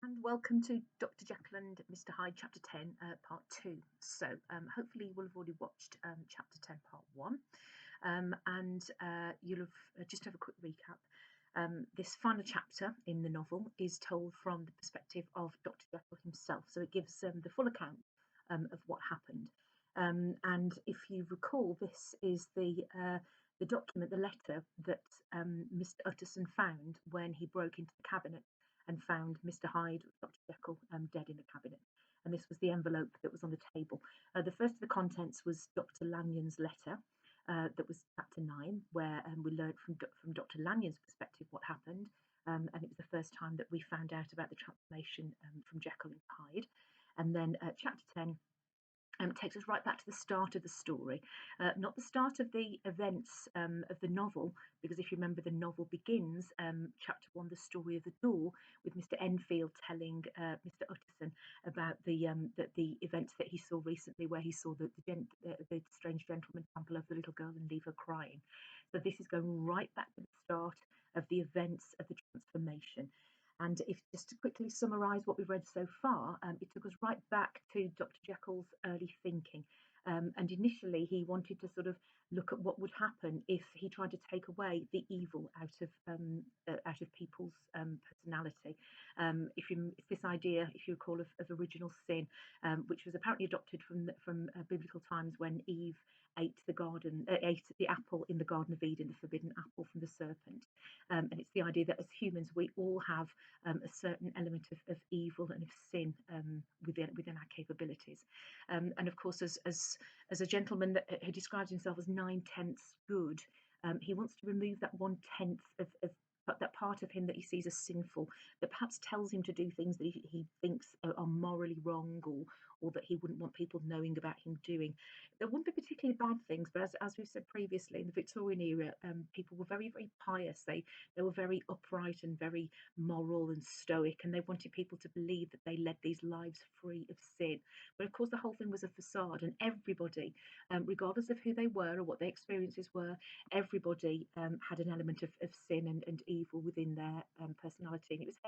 And welcome to Dr. Jekyll and Mr. Hyde, Chapter 10, Part 2. So, hopefully, you will have already watched Chapter 10, Part 1, and you'll have just have a quick recap. This final chapter in the novel is told from the perspective of Dr. Jekyll himself, so it gives the full account of what happened. And if you recall, this is the document, the letter that Mr. Utterson found when he broke into the cabinet and found Mr. Hyde, Dr. Jekyll, dead in the cabinet. And this was the envelope that was on the table. The first of the contents was Dr. Lanyon's letter. That was chapter 9, where we learned from Dr. Lanyon's perspective what happened. And it was the first time that we found out about the transformation from Jekyll into Hyde. And then chapter 10 takes us right back to the start of the story, not the start of the events of the novel, because if you remember, the novel begins, chapter 1, the story of the door, with Mr. Enfield telling Mr. Utterson about the events that he saw recently, where he saw the strange gentleman trample over the little girl and leave her crying. So this is going right back to the start of the events of the transformation. And if just to quickly summarise what we've read so far, it took us right back to Dr. Jekyll's early thinking. And initially, he wanted to sort of look at what would happen if he tried to take away the evil out of people's personality. It's this idea, if you recall, of original sin, which was apparently adopted from biblical times when Eve ate the apple in the Garden of Eden, the forbidden apple from the serpent. And it's the idea that as humans, we all have a certain element of evil and of sin within our capabilities. And of course, as a gentleman who describes himself as 9/10 good, he wants to remove that 1/10 of that part of him that he sees as sinful, that perhaps tells him to do things that he thinks are morally wrong, or that he wouldn't want people knowing about him doing. There wouldn't be particularly bad things, but as we've said previously, in the Victorian era, people were very, very pious. They were very upright and very moral and stoic, and they wanted people to believe that they led these lives free of sin. But of course, the whole thing was a facade, and everybody, regardless of who they were or what their experiences were, everybody had an element of sin and evil within their personality. And it was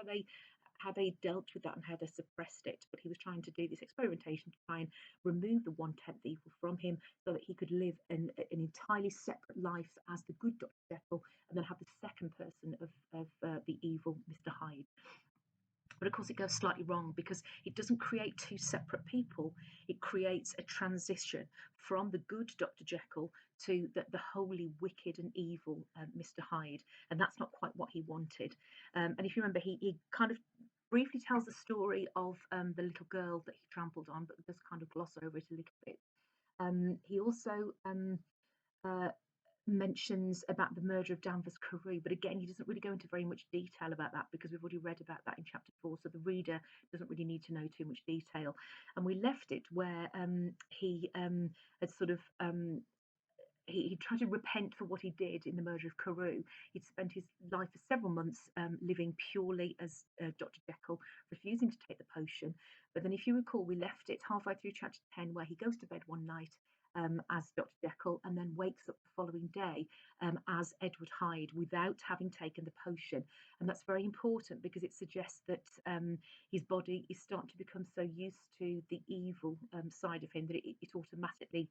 how they dealt with that and how they suppressed it. But he was trying to do this experimentation to try and remove the 1/10 evil from him, so that he could live an entirely separate life as the good Dr. Jekyll, and then have the second person of the evil Mr. Hyde. But of course, it goes slightly wrong, because it doesn't create two separate people. It creates a transition from the good Dr. Jekyll to the wholly wicked and evil Mr. Hyde. And that's not quite what he wanted. And if you remember, he kind of briefly tells the story of the little girl that he trampled on, but does kind of gloss over it a little bit. He also uh, mentions about the murder of Danvers Carew, but again, he doesn't really go into very much detail about that, because we've already read about that in chapter 4, so the reader doesn't really need to know too much detail. And we left it where he had sort of he tried to repent for what he did in the murder of Carew. He'd spent his life for several months living purely as Dr. Jekyll, refusing to take the potion. But then, if you recall, we left it halfway through chapter 10, where he goes to bed one night as Dr. Jekyll, and then wakes up the following day as Edward Hyde, without having taken the potion. And that's very important, because it suggests that his body is starting to become so used to the evil side of him that it automatically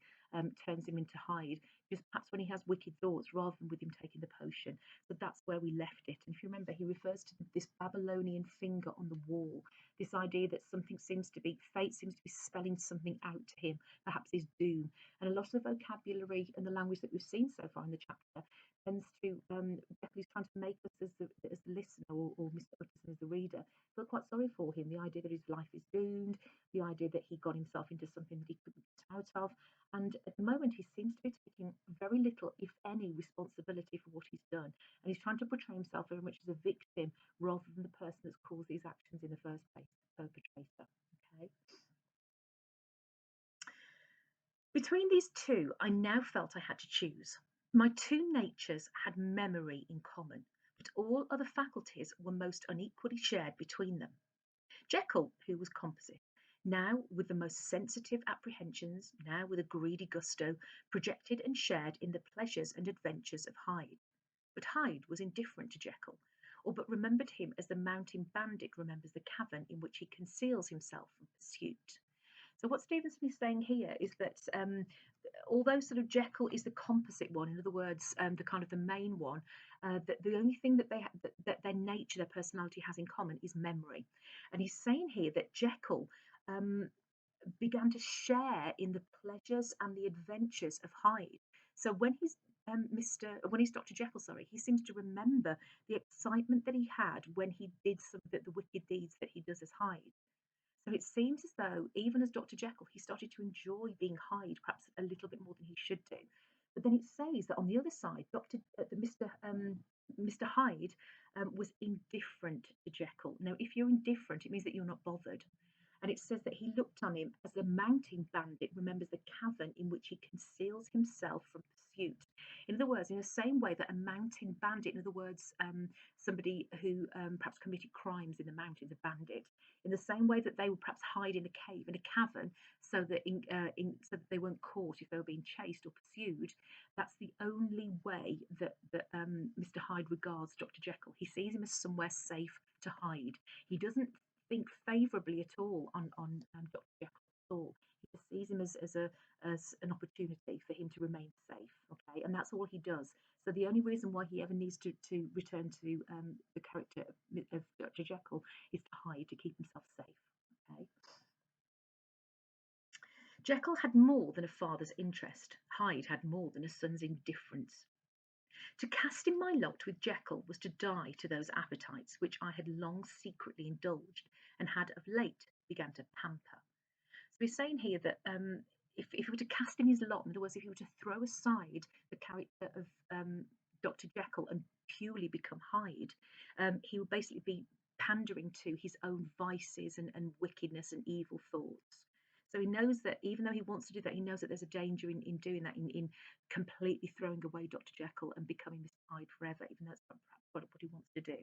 turns him into Hyde, just perhaps when he has wicked thoughts, rather than with him taking the potion. So that's where we left it. And if you remember, he refers to this Babylonian finger on the wall, this idea that fate seems to be spelling something out to him, perhaps his doom. And a lot of the vocabulary and the language that we've seen so far in the chapter tends to definitely trying to make us as the listener, or Mr. Utterson as the reader, feel quite sorry for him. The idea that his life is doomed, the idea that he got himself into something that he couldn't get out of. And at the moment, he seems to be taking very little, if any, responsibility for what he's done. And he's trying to portray himself very much as a victim, rather than the person that's caused these actions in the first place, the perpetrator. Okay. Between these two, I now felt I had to choose. My two natures had memory in common, but all other faculties were most unequally shared between them. Jekyll, who was composite, now with the most sensitive apprehensions, now with a greedy gusto, projected and shared in the pleasures and adventures of Hyde. But Hyde was indifferent to Jekyll, or but remembered him as the mountain bandit remembers the cavern in which he conceals himself from pursuit. So what Stevenson is saying here is that although sort of Jekyll is the composite one, in other words, the kind of the main one, that the only thing that that their nature, their personality has in common is memory. And he's saying here that Jekyll um, began to share in the pleasures and the adventures of Hyde. So when he's Dr. Jekyll, sorry, he seems to remember the excitement that he had when he did some of the wicked deeds that he does as Hyde. So it seems as though, even as Dr. Jekyll, he started to enjoy being Hyde perhaps a little bit more than he should do. But then it says that on the other side, Mr. Hyde was indifferent to Jekyll. Now, if you're indifferent, it means that you're not bothered. And it says that he looked on him as a mountain bandit remembers the cavern in which he conceals himself from pursuit. In other words, in the same way that a mountain bandit, in other words, somebody who perhaps committed crimes in the mountains, a bandit, in the same way that they would perhaps hide in a cave, in a cavern, so that so that they weren't caught if they were being chased or pursued. That's the only way that Mr. Hyde regards Dr. Jekyll. He sees him as somewhere safe to hide. He doesn't think favourably at all on Dr. Jekyll at all. He just sees him as an opportunity for him to remain safe. Okay, and that's all he does. So the only reason why he ever needs to return to the character of Dr. Jekyll is to hide, to keep himself safe. Okay. Jekyll had more than a father's interest. Hyde had more than a son's indifference. To cast in my lot with Jekyll was to die to those appetites which I had long secretly indulged and had of late began to pamper. So he's saying here that if he were to cast in his lot, in other words, if he were to throw aside the character of Dr. Jekyll and purely become Hyde, he would basically be pandering to his own vices and wickedness and evil thoughts. So he knows that even though he wants to do that, he knows that there's a danger in doing that, in completely throwing away Dr. Jekyll and becoming Mr. Hyde forever, even though that's perhaps what he wants to do.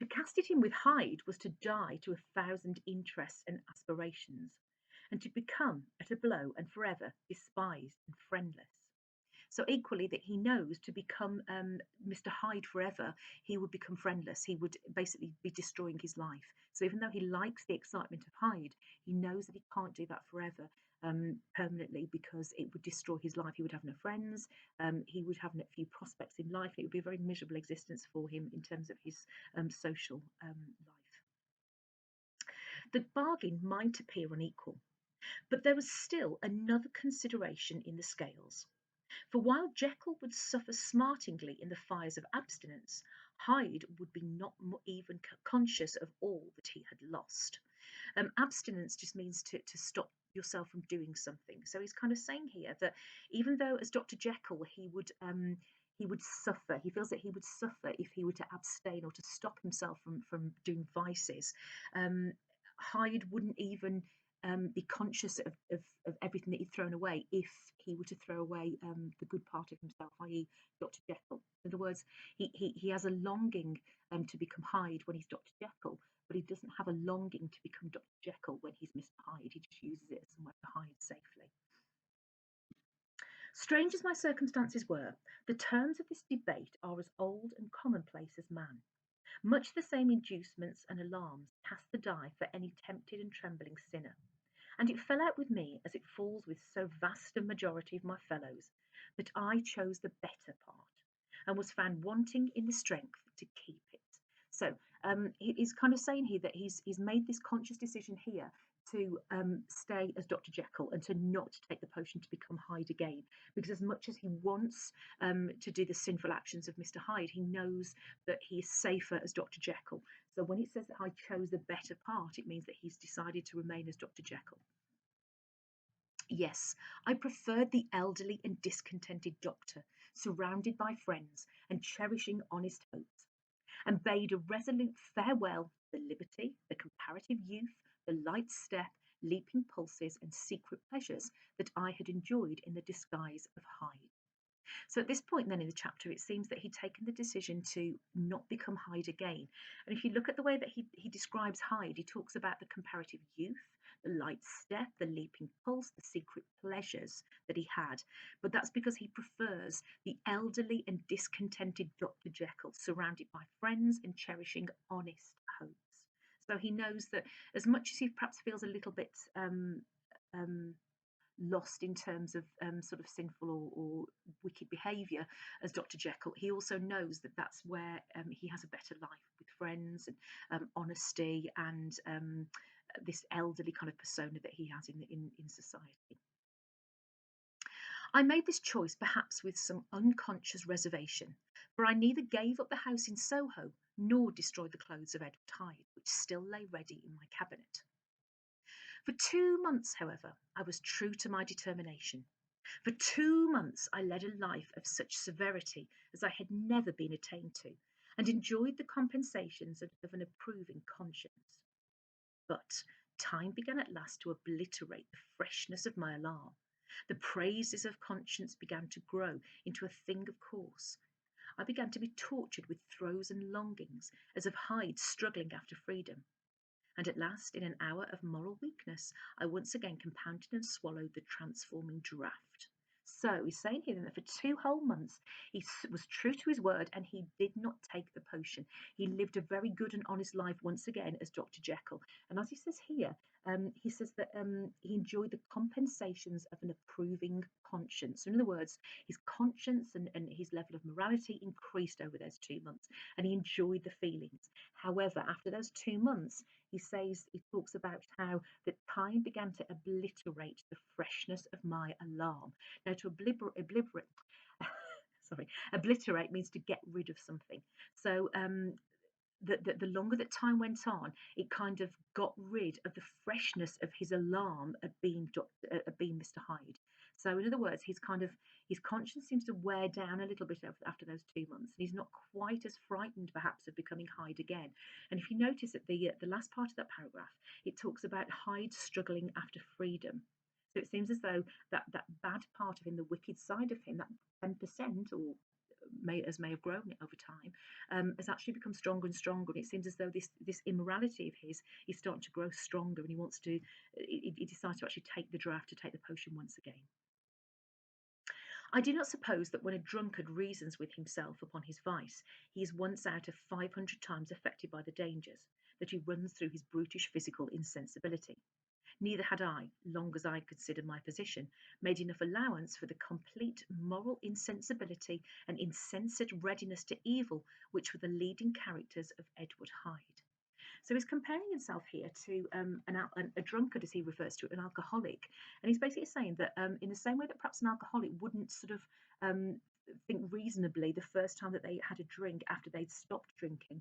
To cast it in with Hyde was to die to 1,000 interests and aspirations, and to become, at a blow and forever, despised and friendless. So equally, that he knows to become Mr. Hyde forever, he would become friendless. He would basically be destroying his life. So even though he likes the excitement of Hyde, he knows that he can't do that forever, permanently, because it would destroy his life. He would have no friends. He would have no few prospects in life. It would be a very miserable existence for him in terms of his social life. The bargain might appear unequal, but there was still another consideration in the scales. For while Jekyll would suffer smartingly in the fires of abstinence, Hyde would be not even conscious of all that he had lost. Abstinence just means to stop yourself from doing something. So he's kind of saying here that even though, as Dr. Jekyll, he would suffer. He feels that he would suffer if he were to abstain or to stop himself from doing vices. Hyde wouldn't even be conscious of everything that he'd thrown away if he were to throw away the good part of himself, i.e. Dr. Jekyll. In other words, he has a longing to become Hyde when he's Dr. Jekyll, but he doesn't have a longing to become Dr. Jekyll when he's Mr. Hyde. He just uses it as somewhere to hide safely. Strange as my circumstances were, the terms of this debate are as old and commonplace as man. Much the same inducements and alarms cast the die for any tempted and trembling sinner. And it fell out with me, as it falls with so vast a majority of my fellows, that I chose the better part, and was found wanting in the strength to keep it. So he's kind of saying here that he's made this conscious decision here to stay as Dr. Jekyll and to not take the potion to become Hyde again. Because as much as he wants to do the sinful actions of Mr. Hyde, he knows that he is safer as Dr. Jekyll. So when it says that I chose the better part, it means that he's decided to remain as Dr. Jekyll. Yes, I preferred the elderly and discontented doctor, surrounded by friends and cherishing honest hopes, and bade a resolute farewell to the liberty, the comparative youth, the light step, leaping pulses, and secret pleasures that I had enjoyed in the disguise of Hyde. So at this point then in the chapter, it seems that he'd taken the decision to not become Hyde again. And if you look at the way that he describes Hyde, he talks about the comparative youth, the light step, the leaping pulse, the secret pleasures that he had. But that's because he prefers the elderly and discontented Dr. Jekyll, surrounded by friends and cherishing honest hopes. So he knows that as much as he perhaps feels a little bit um, lost in terms of sort of sinful or wicked behaviour as Dr. Jekyll, he also knows that that's where he has a better life with friends and honesty and this elderly kind of persona that he has in society. I made this choice perhaps with some unconscious reservation, for I neither gave up the house in Soho nor destroyed the clothes of Edward Hyde, which still lay ready in my cabinet. For 2 months, however, I was true to my determination. For 2 months I led a life of such severity as I had never been attained to, and enjoyed the compensations of an approving conscience. But time began at last to obliterate the freshness of my alarm. The praises of conscience began to grow into a thing of course. I began to be tortured with throes and longings, as of Hyde struggling after freedom. And at last, in an hour of moral weakness, I once again compounded and swallowed the transforming draught. So he's saying here that for 2 whole months he was true to his word and he did not take the potion. He lived a very good and honest life once again as Dr. Jekyll. And as he says here, he says that he enjoyed the compensations of an approving conscience. So in other words, his conscience and his level of morality increased over those 2 months, and he enjoyed the feelings. However, after those 2 months, he talks about how the time began to obliterate the freshness of my alarm. Now, to sorry, obliterate means to get rid of something. So the longer that time went on, it kind of got rid of the freshness of his alarm at being Mr. Hyde. So, in other words, his conscience seems to wear down a little bit after those 2 months, and he's not quite as frightened, perhaps, of becoming Hyde again. And if you notice at the last part of that paragraph, it talks about Hyde struggling after freedom. So it seems as though that bad part of him, the wicked side of him, that 10% or may have grown over time, has actually become stronger and stronger. And it seems as though this immorality of his is starting to grow stronger, and he wants to. He decides to actually take the draught, to take the potion once again. I do not suppose that when a drunkard reasons with himself upon his vice, he is once out of 500 times affected by the dangers that he runs through his brutish physical insensibility. Neither had I, long as I considered my position, made enough allowance for the complete moral insensibility and insensate readiness to evil which were the leading characters of Edward Hyde. So he's comparing himself here to a drunkard, as he refers to it, an alcoholic. And he's basically saying that in the same way that perhaps an alcoholic wouldn't sort of think reasonably the first time that they had a drink after they'd stopped drinking,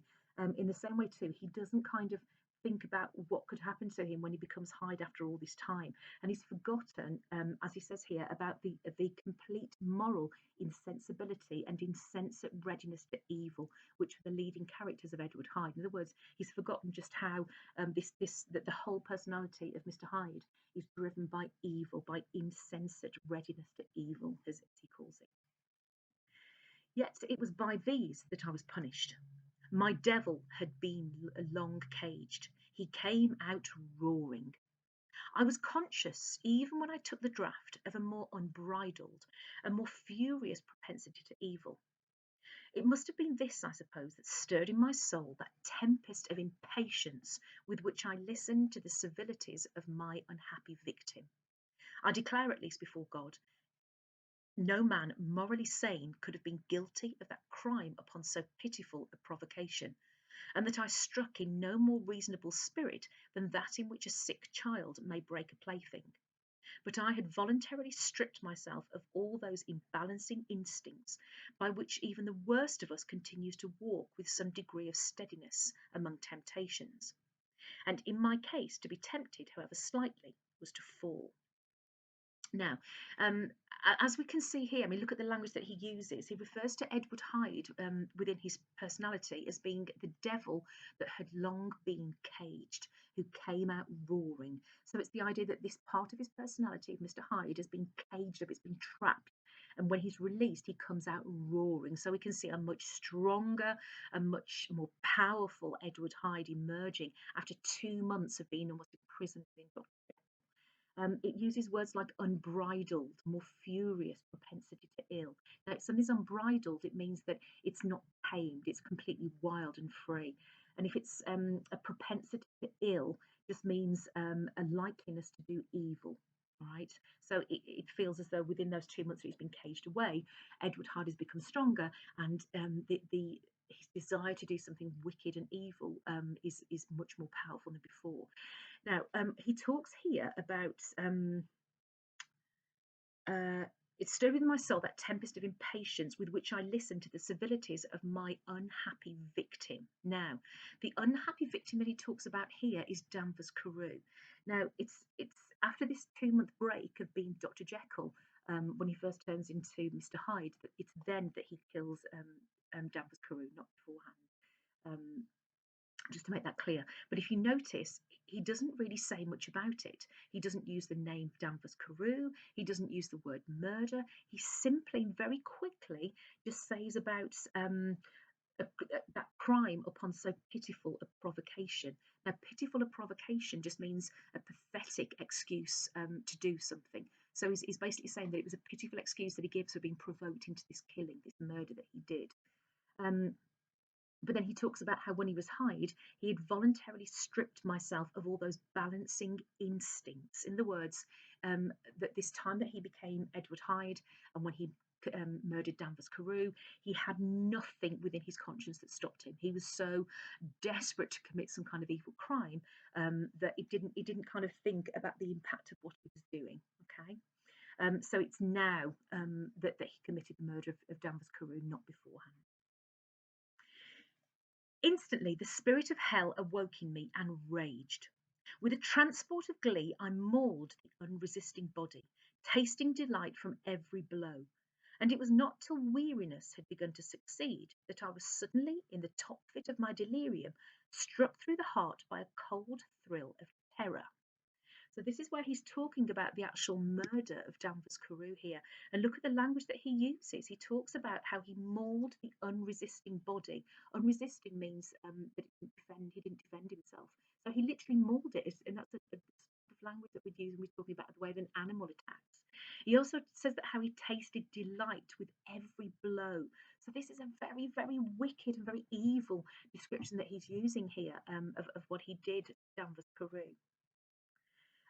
in the same way too, he doesn't kind of think about what could happen to him when he becomes Hyde after all this time. And he's forgotten, as he says here, about the complete moral insensibility and insensate readiness to evil, which are the leading characters of Edward Hyde. In other words, he's forgotten just how that the whole personality of Mr. Hyde is driven by evil, by insensate readiness to evil, as he calls it. Yet it was by these that I was punished. My devil had been long caged. He came out roaring. I was conscious, even when I took the draught, of a more unbridled, a more furious propensity to evil. It must have been this, I suppose, that stirred in my soul that tempest of impatience with which I listened to the civilities of my unhappy victim. I declare, at least before God, no man morally sane could have been guilty of that crime upon so pitiful a provocation, and that I struck in no more reasonable spirit than that in which a sick child may break a plaything. But I had voluntarily stripped myself of all those imbalancing instincts by which even the worst of us continues to walk with some degree of steadiness among temptations. And in my case, to be tempted, however slightly, was to fall. Now, as we can see here, I mean, look at the language that he uses. He refers to Edward Hyde within his personality as being the devil that had long been caged, who came out roaring. So it's the idea that this part of his personality of Mr. Hyde has been caged up, it's been trapped. And when he's released, he comes out roaring. So we can see a much stronger, a much more powerful Edward Hyde emerging after 2 months of being almost imprisoned in Dr. It uses words like unbridled, more furious, propensity to ill. Now, if something's unbridled, it means that it's not tamed, it's completely wild and free. And if it's a propensity to ill, just means a likeliness to do evil. Right, so it feels as though within those 2 months that he's been caged away, Edward Hyde has become stronger, and the his desire to do something wicked and evil is much more powerful than before. Now, he talks here about uh, it stirred within my soul that tempest of impatience with which I listened to the civilities of my unhappy victim. Now, the unhappy victim that he talks about here is Danvers Carew. Now, it's after this 2 month break of being Dr. Jekyll, when he first turns into Mr. Hyde, that it's then that he kills Danvers Carew, not beforehand. Um, just to make that clear. But if you notice, he doesn't really say much about it. He doesn't use the name Danvers Carew. He doesn't use the word murder. He simply, very quickly, just says about that crime upon so pitiful a provocation. Now, pitiful a provocation just means a pathetic excuse to do something. So he's basically saying that it was a pitiful excuse that he gives for being provoked into this killing, this murder that he did. Um, but then he talks about how when he was Hyde, he had voluntarily stripped myself of all those balancing instincts. In the words, that this time that he became Edward Hyde and when he murdered Danvers Carew, he had nothing within his conscience that stopped him. He was so desperate to commit some kind of evil crime that he didn't kind of think about the impact of what he was doing. Okay. So it's now that he committed the murder of Danvers Carew, not beforehand. Instantly the spirit of hell awoke in me and raged. With a transport of glee, I mauled the unresisting body, tasting delight from every blow. And it was not till weariness had begun to succeed that I was suddenly, in the top fit of my delirium, struck through the heart by a cold thrill of terror. So this is where he's talking about the actual murder of Danvers Carew here. And look at the language that he uses. He talks about how he mauled the unresisting body. Unresisting means that he didn't defend himself. So he literally mauled it, and that's a sort of language that we'd use when we're talking about the way that an animal attacks. He also says that how he tasted delight with every blow. So this is a very, very wicked and very evil description that he's using here of what he did to Danvers Carew.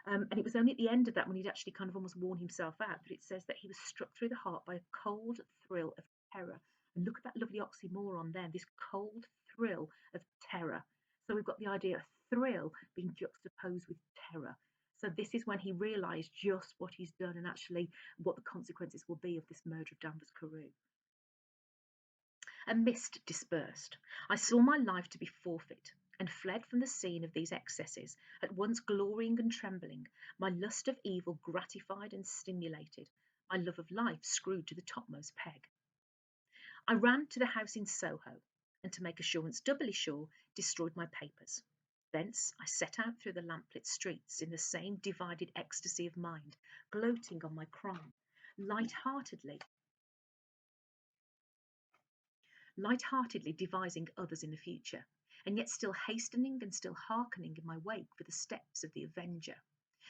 And it was only at the end of that, when he'd actually kind of almost worn himself out, that it says that he was struck through the heart by a cold thrill of terror. And look at that lovely oxymoron there, this cold thrill of terror. So we've got the idea of thrill being juxtaposed with terror. So this is when he realised just what he's done and actually what the consequences will be of this murder of Danvers Carew. A mist dispersed. I saw my life to be forfeit, and fled from the scene of these excesses, at once glorying and trembling, my lust of evil gratified and stimulated, my love of life screwed to the topmost peg. I ran to the house in Soho, and to make assurance doubly sure, destroyed my papers. Thence I set out through the lamplit streets in the same divided ecstasy of mind, gloating on my crime, light-heartedly light-heartedly devising others in the future, and yet still hastening and still hearkening in my wake for the steps of the avenger.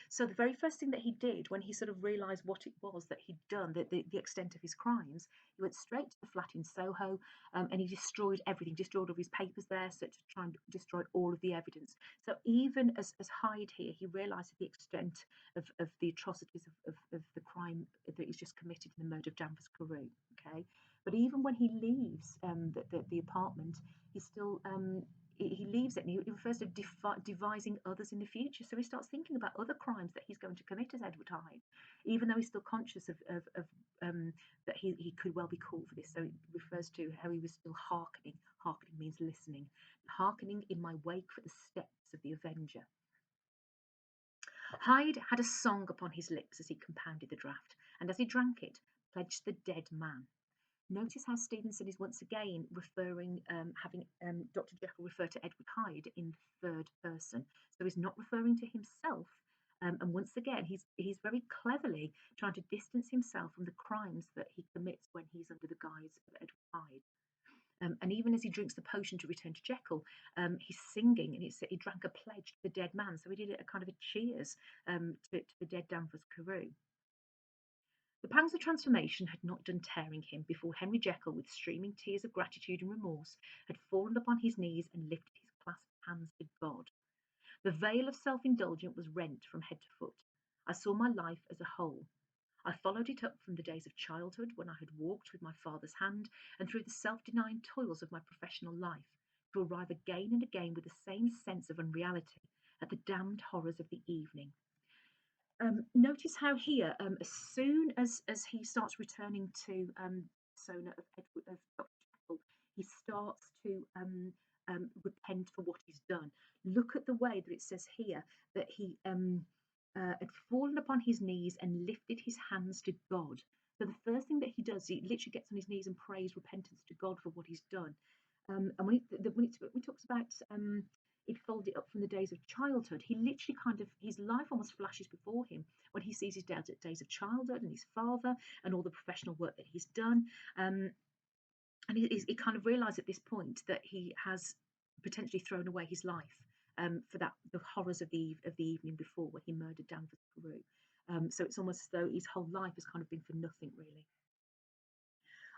So the very first thing that he did when he sort of realised what it was that he'd done, the extent of his crimes, he went straight to the flat in Soho, and he destroyed everything, destroyed all his papers there, so to try and destroy all of the evidence. So even as Hyde here, he realised the extent of the atrocities of the crime that he's just committed in the murder of Danvers Carew. Okay, but even when he leaves the apartment, he still he leaves it and he refers to devising others in the future. So he starts thinking about other crimes that he's going to commit as Edward Hyde, even though he's still conscious of that he could well be caught for this. So it refers to how he was still hearkening. Hearkening means listening. Hearkening in my wake for the steps of the avenger. Hyde had a song upon his lips as he compounded the draught, and as he drank it, pledged the dead man. Notice how Stevenson is once again having Dr. Jekyll refer to Edward Hyde in the third person. So he's not referring to himself. And once again, he's very cleverly trying to distance himself from the crimes that he commits when he's under the guise of Edward Hyde. And even as he drinks the potion to return to Jekyll, he's singing, and he drank a pledge to the dead man. So he did a kind of a cheers to the dead Danvers Carew. The pangs of transformation had not done tearing him before Henry Jekyll, with streaming tears of gratitude and remorse, had fallen upon his knees and lifted his clasped hands to God. The veil of self-indulgence was rent from head to foot. I saw my life as a whole. I followed it up from the days of childhood, when I had walked with my father's hand, and through the self-denying toils of my professional life, to arrive again and again with the same sense of unreality at the damned horrors of the evening. Notice how here, as soon as he starts returning to persona of Dr. Jekyll, he starts to repent for what he's done. Look at the way that it says here that he had fallen upon his knees and lifted his hands to God. So the first thing that he does, he literally gets on his knees and prays repentance to God for what he's done. And when he talks about he'd followed it up from the days of childhood, he literally kind of, his life almost flashes before him when he sees his days of childhood and his father and all the professional work that he's done. And he kind of realised at this point that he has potentially thrown away his life for the horrors of the evening before, when he murdered Danvers Carew. So it's almost as though his whole life has kind of been for nothing, really.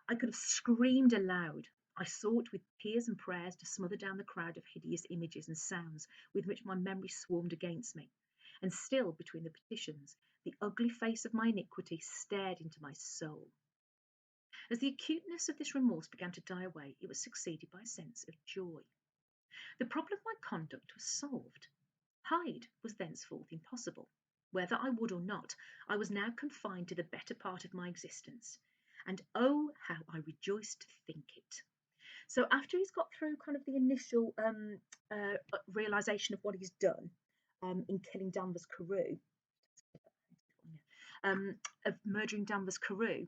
I could have screamed aloud. I sought with tears and prayers to smother down the crowd of hideous images and sounds with which my memory swarmed against me. And still, between the petitions, the ugly face of my iniquity stared into my soul. As the acuteness of this remorse began to die away, it was succeeded by a sense of joy. The problem of my conduct was solved. Hyde was thenceforth impossible. Whether I would or not, I was now confined to the better part of my existence. And oh, how I rejoiced to think it. So after he's got through kind of the initial realization of what he's done in killing Danvers Carew, of murdering Danvers Carew,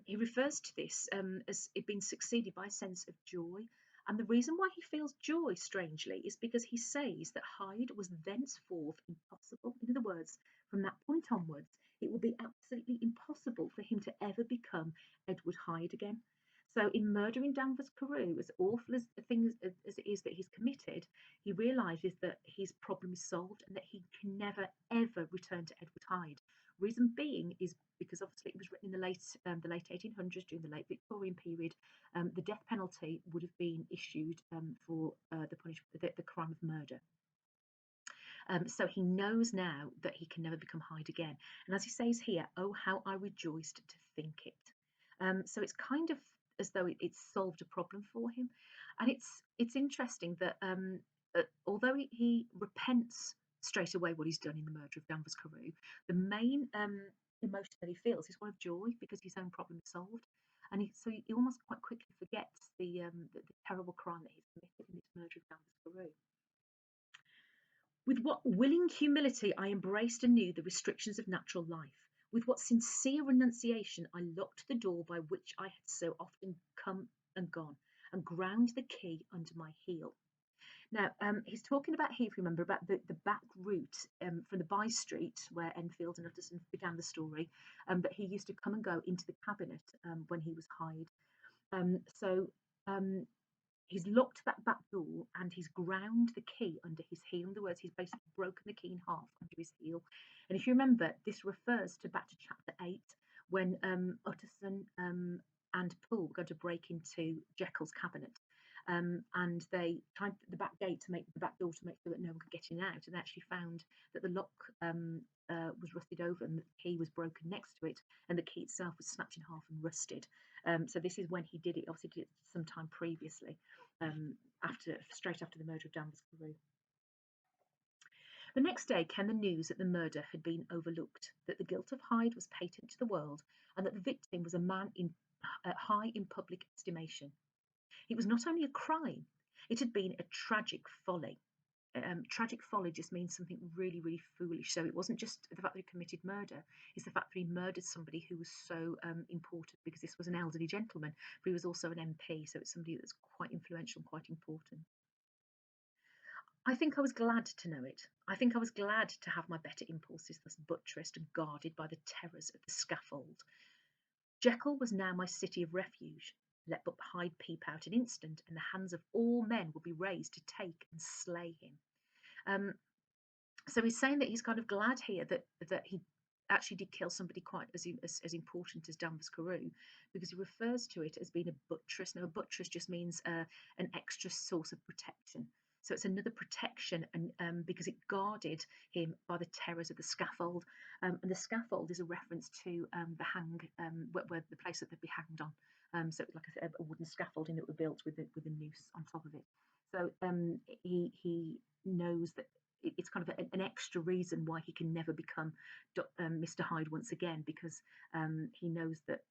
he refers to this as it being succeeded by a sense of joy. And the reason why he feels joy, strangely, is because he says that Hyde was thenceforth impossible. In other words, from that point onwards, it will be absolutely impossible for him to ever become Edward Hyde again. So, in murdering Danvers Carew, as awful as the thing as it is that he's committed, he realises that his problem is solved and that he can never ever return to Edward Hyde. Reason being is because obviously it was written in the late 1800s, during the late Victorian period. The death penalty would have been issued for the crime of murder. So he knows now that he can never become Hyde again. And as he says here, oh, how I rejoiced to think it. So it's kind of as though it's solved a problem for him. And it's interesting that although he repents straight away what he's done in the murder of Danvers Carew, the main emotion that he feels is one of joy, because his own problem is solved. And so he almost quite quickly forgets the terrible crime that he's committed in this murder of Danvers Carew. With what willing humility I embraced anew the restrictions of natural life. With what sincere renunciation I locked the door by which I had so often come and gone, and ground the key under my heel. Now, he's talking about here, if you remember, about the back route from the by street where Enfield and Utterson began the story, but he used to come and go into the cabinet when he was Hyde. So he's locked that back door and he's ground the key under his heel. In other words, he's basically broken the key in half under his heel. And if you remember, this refers back to chapter 8, when Utterson and Poole were going to break into Jekyll's cabinet. And they tried the back gate to make the back door to make sure that no one could get in and out, and they actually found that the lock was rusted over and the key was broken next to it, and the key itself was snapped in half and rusted. So this is when he did it. Obviously, did it some time previously, straight after the murder of Danvers Carew. The next day came the news that the murder had been overlooked, that the guilt of Hyde was patent to the world, and that the victim was a man high in public estimation. It was not only a crime, it had been a tragic folly. Tragic folly just means something really, really foolish. So it wasn't just the fact that he committed murder, it's the fact that he murdered somebody who was so important, because this was an elderly gentleman, but he was also an MP, so it's somebody that's quite influential and quite important. I think I was glad to know it. I think I was glad to have my better impulses thus buttressed and guarded by the terrors of the scaffold. Jekyll was now my city of refuge. let but Hyde peep out an instant, and the hands of all men will be raised to take and slay him. Um, so he's saying that he's kind of glad here that he actually did kill somebody quite as important as Danvers Carew, because he refers to it as being a buttress. Now, a buttress just means an extra source of protection. So it's another protection, and because it guarded him by the terrors of the scaffold, and the scaffold is a reference to the hang, where the place that they'd be hanged on. So like I said, a wooden scaffolding that were built with a noose on top of it. So he knows that it's kind of an extra reason why he can never become Mr. Hyde once again, because he knows that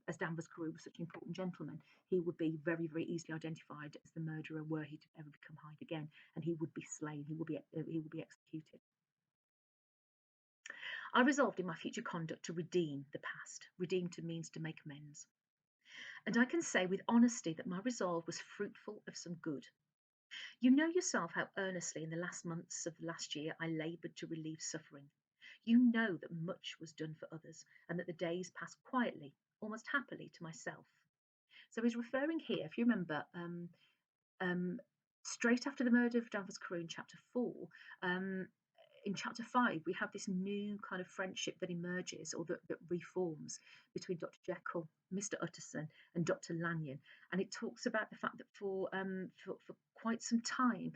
as Danvers Carew was such an important gentleman, he would be very, very easily identified as the murderer were he to ever become Hyde again, and he would be slain. He would be executed. I resolved in my future conduct to redeem the past. Redeem to means to make amends. And I can say with honesty that my resolve was fruitful of some good. You know yourself how earnestly in the last months of the last year I laboured to relieve suffering. You know that much was done for others, and that the days passed quietly, almost happily, to myself. So he's referring here, if you remember, um, straight after the murder of Danvers Carew in chapter 4, um, in chapter 5, we have this new kind of friendship that emerges, or that reforms, between Dr. Jekyll, Mr. Utterson, and Dr. Lanyon. And it talks about the fact that for quite some time,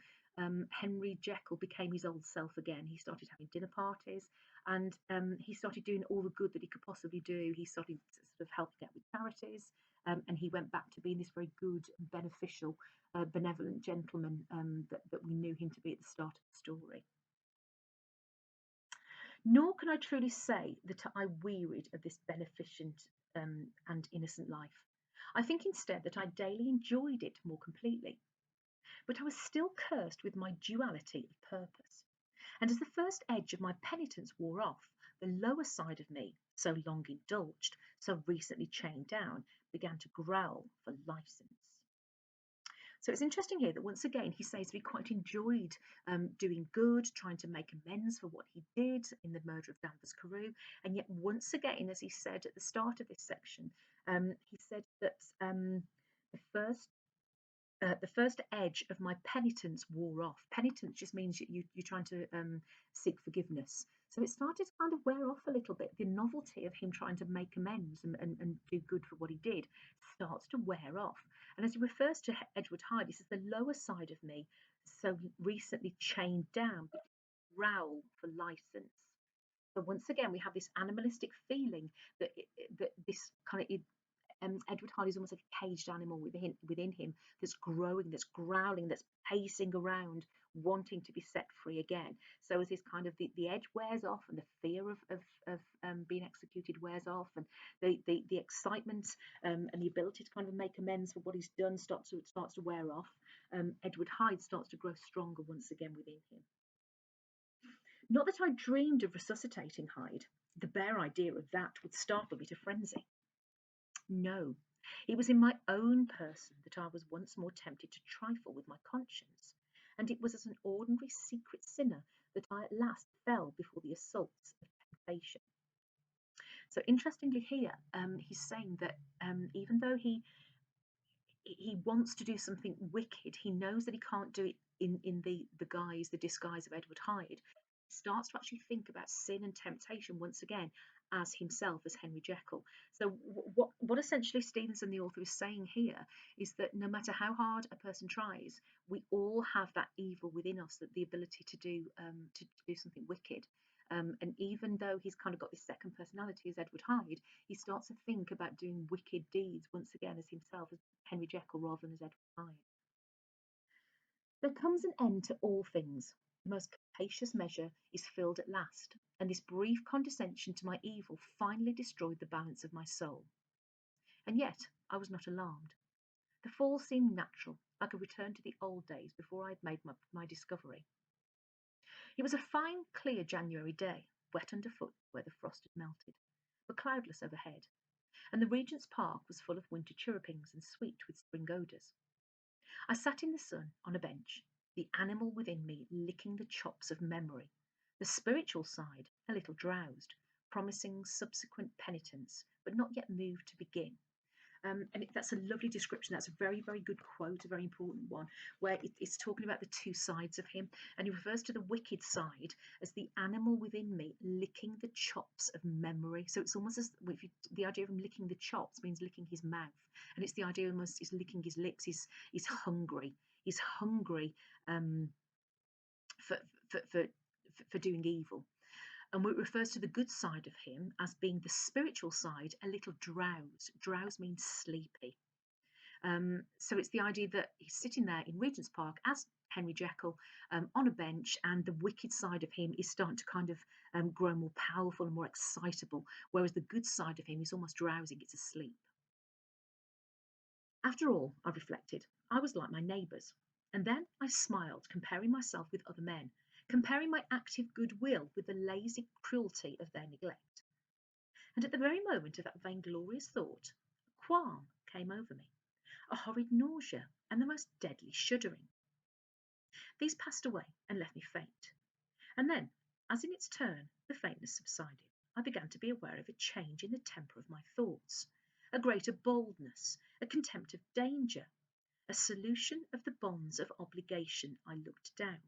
Henry Jekyll became his old self again. He started having dinner parties, and he started doing all the good that he could possibly do. He started sort of helping out with charities, and he went back to being this very good, beneficial, benevolent gentleman that we knew him to be at the start of the story. Nor can I truly say that I wearied of this beneficent and innocent life. I think instead that I daily enjoyed it more completely. But I was still cursed with my duality of purpose. And as the first edge of my penitence wore off, the lower side of me, so long indulged, so recently chained down, began to growl for license. So it's interesting here that once again he says that he quite enjoyed doing good, trying to make amends for what he did in the murder of Danvers Carew. And yet once again, as he said at the start of this section, he said that the first the first edge of my penitence wore off. Penitence just means you're trying to seek forgiveness. So it started to kind of wear off a little bit. The novelty of him trying to make amends and do good for what he did starts to wear off. And as he refers to Edward Hyde, he says, the lower side of me, so recently chained down, growl for license. So once again, we have this animalistic feeling that this kind of Edward Hyde is almost like a caged animal within him that's growing, that's growling, that's pacing around, wanting to be set free again. So as this kind of the edge wears off, and the fear of being executed wears off, and the excitement and the ability to kind of make amends for what he's done starts to wear off, Edward Hyde starts to grow stronger once again within him. Not that I dreamed of resuscitating Hyde. The bare idea of that would startle me to frenzy. No, it was in my own person that I was once more tempted to trifle with my conscience, and it was as an ordinary secret sinner that I at last fell before the assaults of temptation. So interestingly here, he's saying that even though he wants to do something wicked, he knows that he can't do it in the disguise of Edward Hyde. He starts to actually think about sin and temptation once again as himself, as Henry Jekyll. So what essentially Stevenson, the author, is saying here is that no matter how hard a person tries, we all have that evil within us, that the ability to do something wicked. And even though he's kind of got this second personality as Edward Hyde, he starts to think about doing wicked deeds once again as himself, as Henry Jekyll, rather than as Edward Hyde. There comes an end to all things. The most capacious measure is filled at last, and this brief condescension to my evil finally destroyed the balance of my soul. And yet I was not alarmed. The fall seemed natural, like a return to the old days before I had made my discovery. It was a fine, clear January day, wet underfoot where the frost had melted, but cloudless overhead, and the Regent's Park was full of winter chirrupings and sweet with spring odours. I sat in the sun on a bench, the animal within me licking the chops of memory, the spiritual side a little drowsed, promising subsequent penitence, but not yet moved to begin. That's a lovely description. That's a very, very good quote, a very important one, where it's talking about the two sides of him. And he refers to the wicked side as the animal within me licking the chops of memory. So it's almost as if the idea of him licking the chops means licking his mouth. And it's the idea almost is licking his lips. He's hungry. He's hungry um, for, for, for, for doing evil. And it refers to the good side of him as being the spiritual side, a little drowse. Drowse means sleepy. So it's the idea that he's sitting there in Regent's Park as Henry Jekyll on a bench, and the wicked side of him is starting to kind of grow more powerful and more excitable, whereas the good side of him is almost drowsing, it's asleep. After all, I reflected, I was like my neighbours. And then I smiled, comparing myself with other men, comparing my active goodwill with the lazy cruelty of their neglect. And at the very moment of that vainglorious thought, a qualm came over me, a horrid nausea, and the most deadly shuddering. These passed away and left me faint. And then, as in its turn, the faintness subsided, I began to be aware of a change in the temper of my thoughts, a greater boldness, a contempt of danger, a solution of the bonds of obligation. I looked down.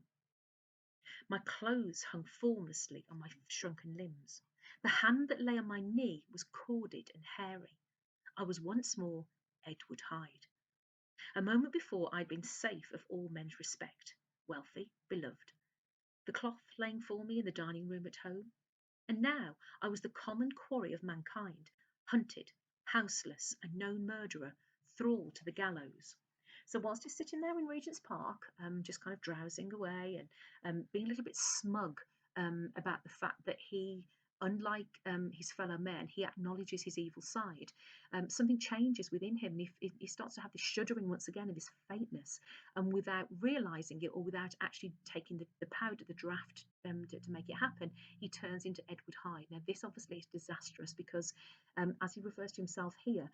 My clothes hung formlessly on my shrunken limbs. The hand that lay on my knee was corded and hairy. I was once more Edward Hyde. A moment before I had been safe of all men's respect, wealthy, beloved, the cloth laying for me in the dining room at home. And now I was the common quarry of mankind, hunted, houseless, a known murderer, thrall to the gallows. So whilst he's sitting there in Regent's Park, just kind of drowsing away and being a little bit smug about the fact that he, unlike his fellow men, he acknowledges his evil side. Something changes within him, and he starts to have this shuddering once again and this faintness, and without realizing it or without actually taking the powder, the draft to make it happen, he turns into Edward Hyde. Now, this obviously is disastrous because, as he refers to himself here,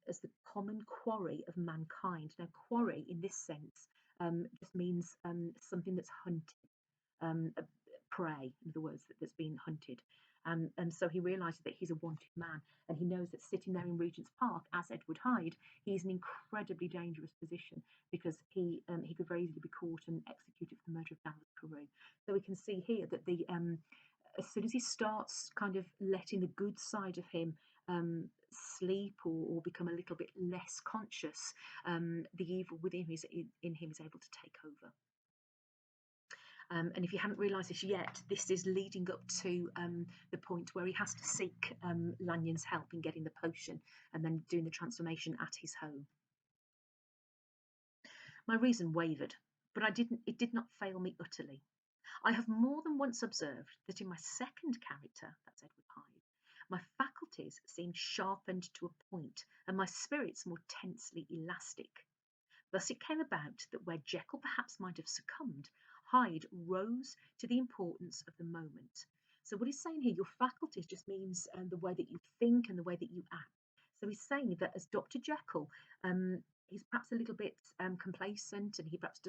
as the common quarry of mankind. Now, quarry in this sense just means something that's hunted, prey, in other words, that's been hunted. And so he realises that he's a wanted man, and he knows that sitting there in Regent's Park as Edward Hyde, he's an incredibly dangerous position because he could very easily be caught and executed for the murder of Dallas Carew. So we can see here that as soon as he starts kind of letting the good side of him sleep or become a little bit less conscious, the evil within in him is able to take over. And if you haven't realised this yet, this is leading up to the point where he has to seek Lanyon's help in getting the potion and then doing the transformation at his home. My reason wavered, but it did not fail me utterly. I have more than once observed that in my second character, that's Edward Hyde, my faculties seemed sharpened to a point and my spirits more tensely elastic. Thus it came about that where Jekyll perhaps might have succumbed, Hyde rose to the importance of the moment. So what he's saying here, your faculties just means the way that you think and the way that you act. So he's saying that as Dr. Jekyll, he's perhaps a little bit complacent, and he perhaps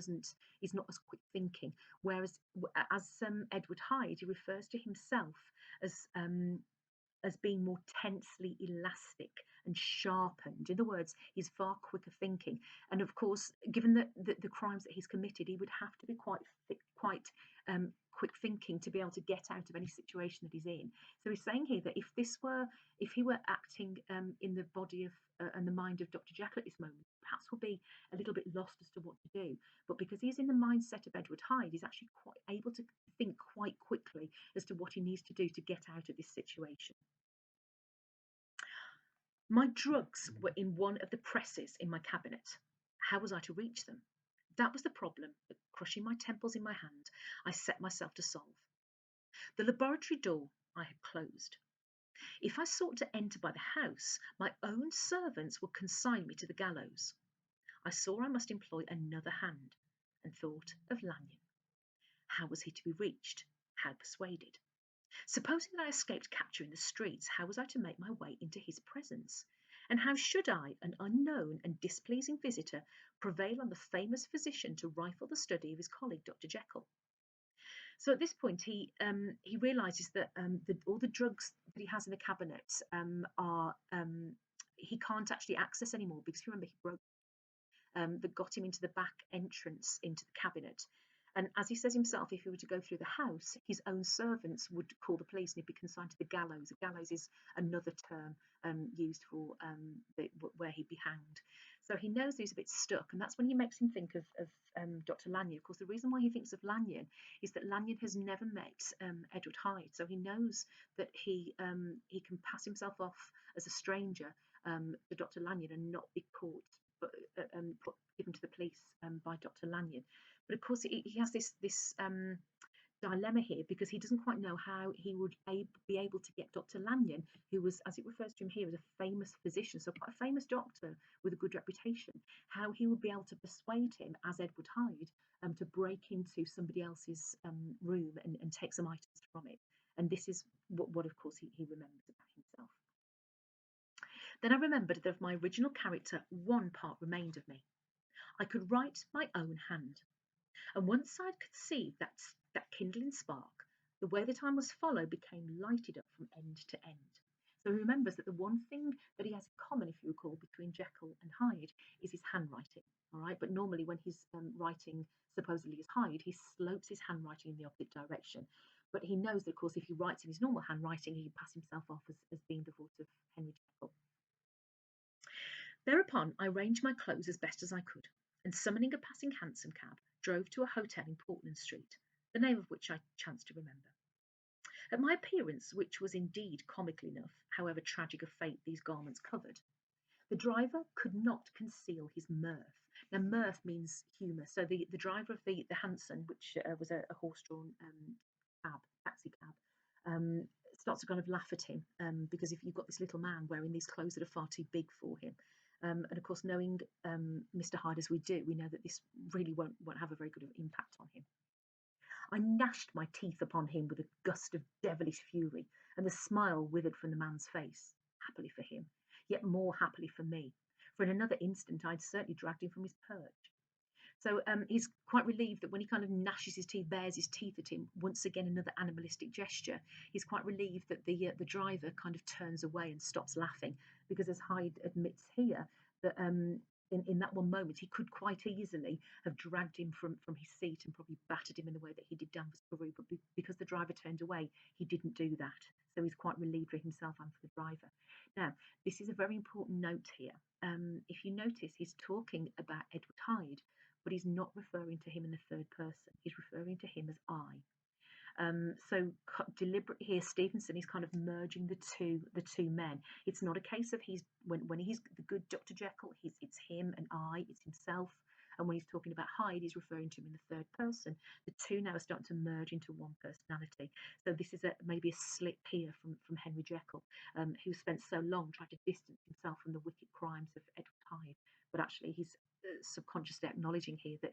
he's not as quick thinking. Whereas as Edward Hyde, he refers to himself as being more tensely elastic and sharpened. In other words, he's far quicker thinking. And of course, given the crimes that he's committed, he would have to be quite quick thinking to be able to get out of any situation that he's in. So he's saying here that if he were acting in the body of and the mind of Dr. Jekyll at this moment, perhaps will be a little bit lost as to what to do. But because he's in the mindset of Edward Hyde, he's actually quite able to think quite quickly as to what he needs to do to get out of this situation. My drugs were in one of the presses in my cabinet. How was I to reach them? That was the problem that, crushing my temples in my hand, I set myself to solve. The laboratory door I had closed. If I sought to enter by the house, my own servants would consign me to the gallows. I saw I must employ another hand, and thought of Lanyon. How was he to be reached? How persuaded? Supposing that I escaped capture in the streets, how was I to make my way into his presence? And how should I, an unknown and displeasing visitor, prevail on the famous physician to rifle the study of his colleague, Dr. Jekyll? So at this point, he realises that all the drugs that he has in the cabinet are he can't actually access anymore because if you remember he broke that got him into the back entrance into the cabinet. And as he says himself, if he were to go through the house, his own servants would call the police and he'd be consigned to the gallows. The gallows is another term used for where he'd be hanged. So he knows he's a bit stuck, and that's when he makes him think of Dr. Lanyon. Of course, the reason why he thinks of Lanyon is that Lanyon has never met Edward Hyde, so he knows that he can pass himself off as a stranger to Dr. Lanyon and not be caught but given to the police by Dr. Lanyon. But of course, he has this dilemma here because he doesn't quite know how he would be able to get Dr. Lanyon, who was, as it refers to him here, as a famous physician, so quite a famous doctor with a good reputation, how he would be able to persuade him as Edward Hyde to break into somebody else's room and take some items from it. And this is what of course, he remembers about himself. Then I remembered that of my original character, one part remained of me. I could write my own hand. And once I could see that kindling spark, the way that I must follow became lighted up from end to end. So he remembers that the one thing that he has in common, if you recall, between Jekyll and Hyde is his handwriting. All right, but normally when he's writing supposedly as Hyde, he slopes his handwriting in the opposite direction. But he knows that, of course, if he writes in his normal handwriting, he can pass himself off as being the voice of Henry Jekyll. Thereupon I arranged my clothes as best as I could, and summoning a passing hansom cab, drove to a hotel in Portland Street, the name of which I chanced to remember. At my appearance, which was indeed comical enough, however tragic of fate these garments covered, the driver could not conceal his mirth. Now, mirth means humour. So the driver of the hansom, which was a horse-drawn taxi cab, starts to kind of laugh at him because if you've got this little man wearing these clothes that are far too big for him, and of course, knowing Mr. Hyde as we do, we know that this really won't have a very good impact on him. I gnashed my teeth upon him with a gust of devilish fury, and the smile withered from the man's face, happily for him, yet more happily for me, for in another instant I'd certainly dragged him from his perch. So he's quite relieved that when he kind of gnashes his teeth, bares his teeth at him, once again another animalistic gesture, he's quite relieved that the driver kind of turns away and stops laughing, because as Hyde admits here, that in that one moment he could quite easily have dragged him from his seat and probably battered him in the way that he did Danvers Carew, but because the driver turned away, he didn't do that. So he's quite relieved for himself and for the driver. Now, this is a very important note here. If you notice, he's talking about Edward Hyde, but he's not referring to him in the third person. He's referring to him as I. So deliberately here, Stevenson is kind of merging the two men. It's not a case of when he's the good Dr. Jekyll, it's him and I, it's himself. And when he's talking about Hyde, he's referring to him in the third person. The two now are starting to merge into one personality. So this is maybe a slip here from Henry Jekyll, who spent so long trying to distance himself from the wicked crimes of Edward Hyde. But actually, he's subconsciously acknowledging here that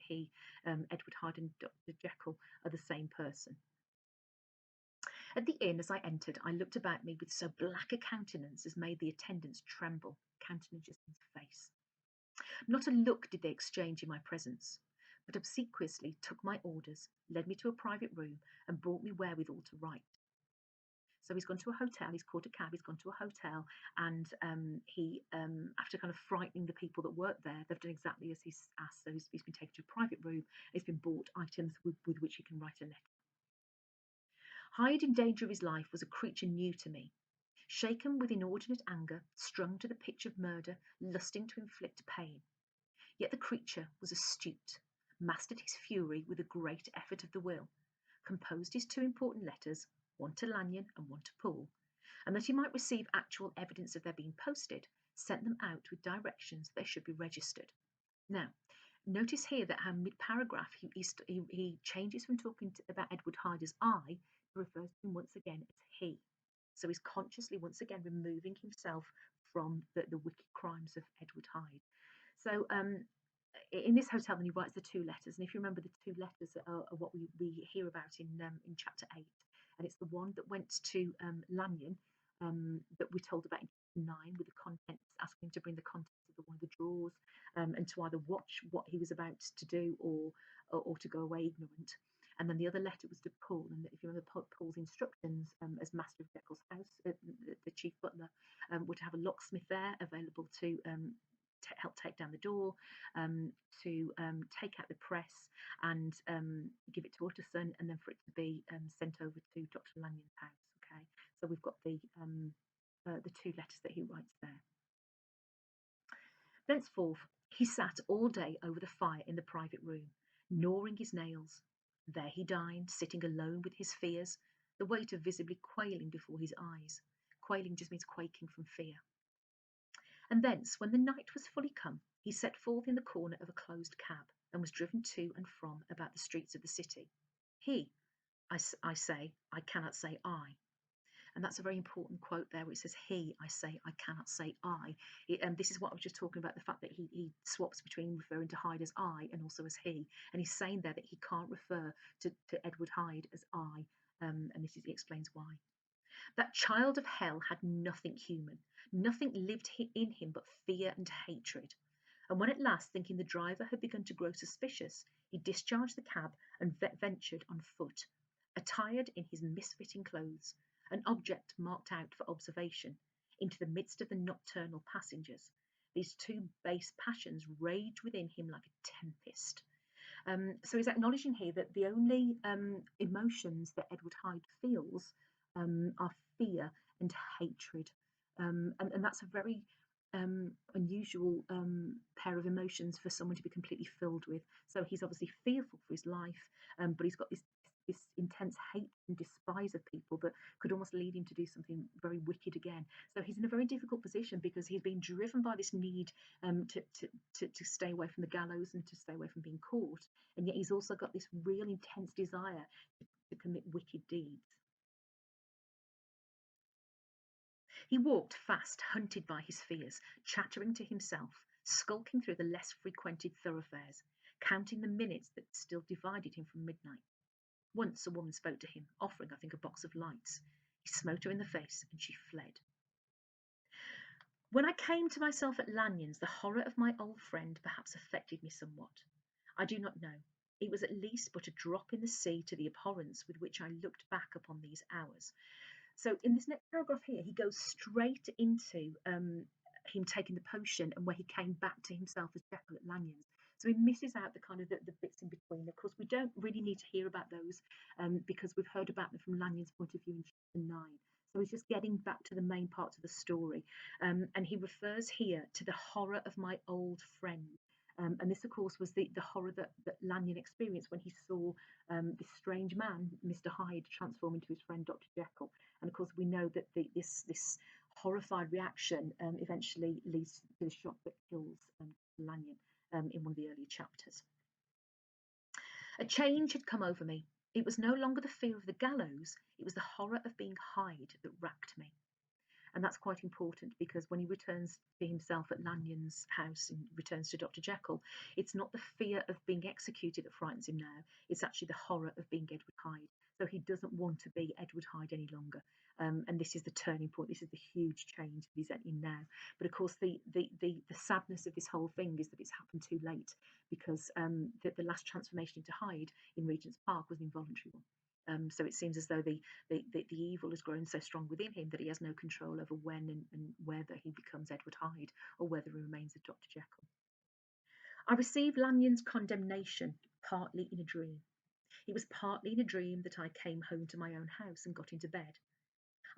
Edward Hyde and Dr. Jekyll are the same person. At the inn, as I entered, I looked about me with so black a countenance as made the attendants tremble. Countenance just means face. Not a look did they exchange in my presence, but obsequiously took my orders, led me to a private room, and brought me wherewithal to write. So he's gone to a hotel, he's caught a cab, he's gone to a hotel, and he, after kind of frightening the people that work there, they've done exactly as he's asked. So he's been taken to a private room, he's been bought items with which he can write a letter. Hyde in danger of his life was a creature new to me. Shaken with inordinate anger, strung to the pitch of murder, lusting to inflict pain. Yet the creature was astute, mastered his fury with a great effort of the will, composed his two important letters, one to Lanyon and one to Poole, and that he might receive actual evidence of their being posted, sent them out with directions they should be registered. Now, notice here that how mid-paragraph he changes from talking about Edward Hyde as I, to refers to him once again as he. So he's consciously once again removing himself from the wicked crimes of Edward Hyde. So in this hotel, then he writes the two letters, and if you remember, the two letters are what we hear about in chapter 8, and it's the one that went to Lanyon that we're told about in chapter 9, with the contents, asking him to bring the contents of one of the drawers and to either watch what he was about to do or to go away ignorant. And then the other letter was to Paul. And if you remember Paul's instructions as master of Jekyll's house, the chief butler would have a locksmith there available to help take down the door, to take out the press and give it to Utterson, and then for it to be sent over to Dr. Lanyon's house. Okay, so we've got the two letters that he writes there. Thenceforth, he sat all day over the fire in the private room, gnawing his nails. There he dined, sitting alone with his fears, the waiter visibly quailing before his eyes. Quailing just means quaking from fear. And thence, when the night was fully come, he set forth in the corner of a closed cab, and was driven to and from about the streets of the city. He, I say, I cannot say I. And that's a very important quote there where it says, he, I say, I cannot say I. And this is what I was just talking about, the fact that he swaps between referring to Hyde as I and also as he. And he's saying there that he can't refer to Edward Hyde as I. And he explains why. That child of hell had nothing human, nothing lived in him but fear and hatred. And when at last, thinking the driver had begun to grow suspicious, he discharged the cab and ventured on foot, attired in his misfitting clothes, an object marked out for observation, into the midst of the nocturnal passengers. These two base passions raged within him like a tempest. So he's acknowledging here that the only emotions that Edward Hyde feels are fear and hatred. And that's a very unusual pair of emotions for someone to be completely filled with. So he's obviously fearful for his life, but he's got this intense hate and despise of people that could almost lead him to do something very wicked again. So he's in a very difficult position because he's been driven by this need to stay away from the gallows and to stay away from being caught, and yet he's also got this real intense desire to commit wicked deeds. He walked fast, hunted by his fears, chattering to himself, skulking through the less frequented thoroughfares, counting the minutes that still divided him from midnight. Once a woman spoke to him, offering, I think, a box of lights. He smote her in the face, and she fled. When I came to myself at Lanyon's, the horror of my old friend perhaps affected me somewhat. I do not know. It was at least but a drop in the sea to the abhorrence with which I looked back upon these hours. So in this next paragraph here, he goes straight into him taking the potion and where he came back to himself as Jekyll at Lanyon's. So he misses out the kind of the bits in between. Of course, we don't really need to hear about those because we've heard about them from Lanyon's point of view in chapter 9. So he's just getting back to the main parts of the story. And he refers here to the horror of my old friend. And this, of course, was the horror that Lanyon experienced when he saw this strange man, Mr. Hyde, transform into his friend, Dr. Jekyll. And of course, we know that this horrified reaction eventually leads to the shock that kills Lanyon in one of the earlier chapters. A change had come over me. It was no longer the fear of the gallows, it was the horror of being Hyde that racked me. And that's quite important because when he returns to himself at Lanyon's house and returns to Dr. Jekyll, it's not the fear of being executed that frightens him now, it's actually the horror of being Edward Hyde. So he doesn't want to be Edward Hyde any longer. And this is the turning point, this is the huge change that he's in now. But of course, the sadness of this whole thing is that it's happened too late because the last transformation into Hyde in Regent's Park was an involuntary one. So it seems as though the evil has grown so strong within him that he has no control over when and whether he becomes Edward Hyde or whether he remains a Dr. Jekyll. I received Lanyon's condemnation partly in a dream. It was partly in a dream that I came home to my own house and got into bed.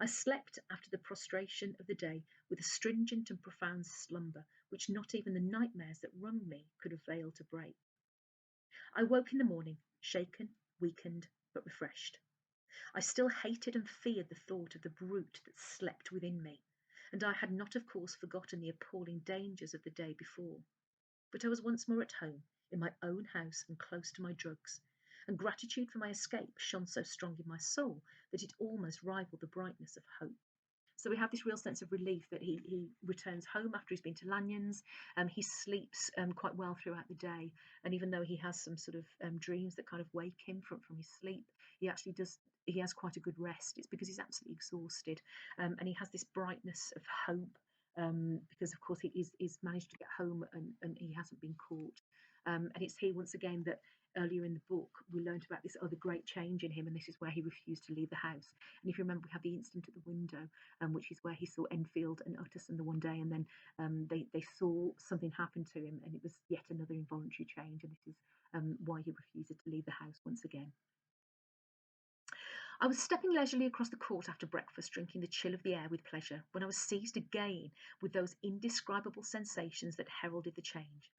I slept after the prostration of the day with a stringent and profound slumber which not even the nightmares that wrung me could avail to break. I woke in the morning, shaken, weakened, but refreshed. I still hated and feared the thought of the brute that slept within me, and I had not, of course, forgotten the appalling dangers of the day before. But I was once more at home, in my own house and close to my drugs, and gratitude for my escape shone so strong in my soul that it almost rivaled the brightness of hope. So we have this real sense of relief that he returns home after he's been to Lanyon's. He sleeps quite well throughout the day, and even though he has some sort of dreams that kind of wake him from his sleep, he actually does. He has quite a good rest. It's because he's absolutely exhausted, and he has this brightness of hope because, of course, he's managed to get home and he hasn't been caught. And it's here once again that earlier in the book, we learned about this other great change in him, and this is where he refused to leave the house. And if you remember, we have the incident at the window, which is where he saw Enfield and Utterson the one day, and then they saw something happen to him, and it was yet another involuntary change. And this is why he refused to leave the house once again. I was stepping leisurely across the court after breakfast, drinking the chill of the air with pleasure, when I was seized again with those indescribable sensations that heralded the change.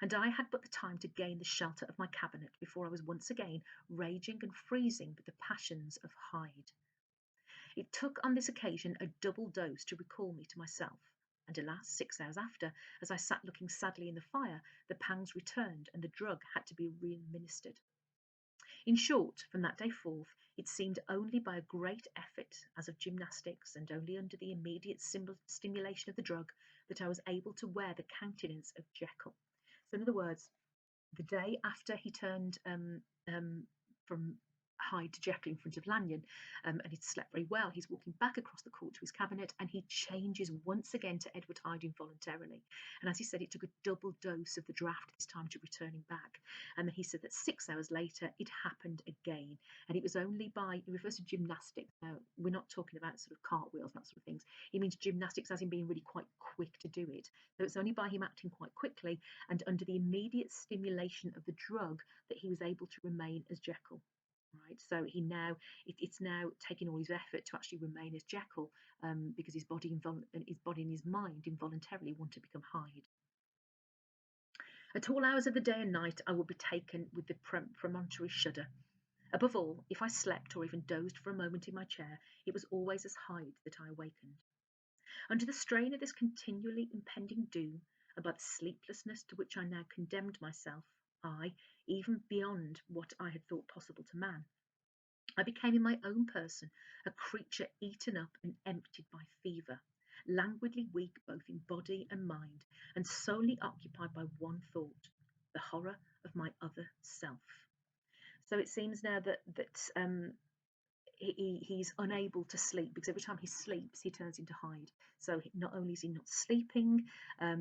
And I had but the time to gain the shelter of my cabinet before I was once again raging and freezing with the passions of Hyde. It took on this occasion a double dose to recall me to myself, and alas, 6 hours after, as I sat looking sadly in the fire, the pangs returned and the drug had to be re-administered. In short, from that day forth, it seemed only by a great effort, as of gymnastics, and only under the immediate stimulation of the drug, that I was able to wear the countenance of Jekyll. So, in other words, the day after he turned from Hyde to Jekyll in front of Lanyon, and he'd slept very well, he's walking back across the court to his cabinet, and he changes once again to Edward Hyde involuntarily. And as he said, it took a double dose of the draft this time to return him back. And then he said that 6 hours later it happened again, and it was only by, he refers to gymnastics. Now, we're not talking about sort of cartwheels, that sort of things. He means gymnastics as in being really quite quick to do it. So it's only by him acting quite quickly and under the immediate stimulation of the drug that he was able to remain as Jekyll. Right, so it's now taking all his effort to actually remain as Jekyll, because his body and his mind involuntarily want to become Hyde. At all hours of the day and night, I would be taken with the premonitory shudder. Above all, if I slept or even dozed for a moment in my chair, it was always as Hyde that I awakened. Under the strain of this continually impending doom, and by the sleeplessness to which I now condemned myself, I, even beyond what I had thought possible to man, I became in my own person a creature eaten up and emptied by fever, languidly weak both in body and mind, and solely occupied by one thought, the horror of my other self. So it seems now that he's unable to sleep, because every time he sleeps, he turns into Hyde. So not only is he not sleeping,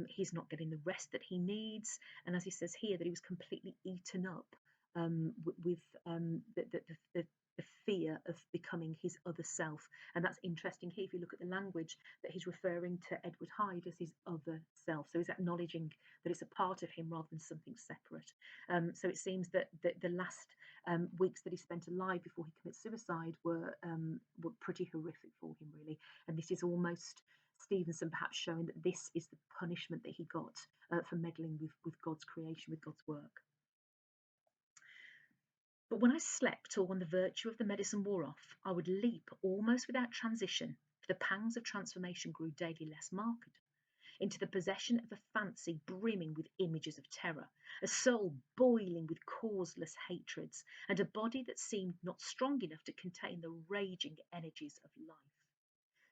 he's not getting the rest that he needs, and as he says here, that he was completely eaten up with the fear of becoming his other self. And that's interesting here if you look at the language, that he's referring to Edward Hyde as his other self. So he's acknowledging that it's a part of him rather than something separate. So it seems that the last weeks that he spent alive before he commits suicide were pretty horrific for him, really. And this is almost Stevenson perhaps showing that this is the punishment that he got for meddling with God's creation, with God's work. But when I slept, or when the virtue of the medicine wore off, I would leap almost without transition, for the pangs of transformation grew daily less marked, into the possession of a fancy brimming with images of terror, a soul boiling with causeless hatreds, and a body that seemed not strong enough to contain the raging energies of life.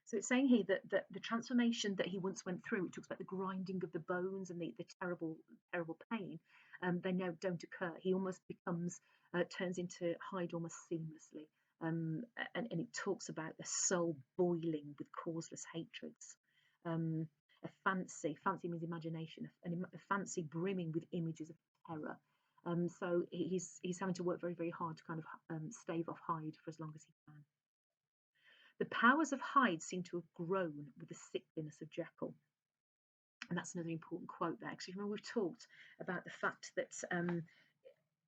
So it's saying here that the transformation that he once went through, it talks about the grinding of the bones and the terrible pain, they now don't occur. He almost becomes, turns into Hyde almost seamlessly. And it talks about the soul boiling with causeless hatreds. A fancy means imagination, a fancy brimming with images of terror. So he's having to work very, very hard to kind of stave off Hyde for as long as he can. The powers of Hyde seem to have grown with the sickliness of Jekyll. And that's another important quote there. Because remember, we've talked about the fact that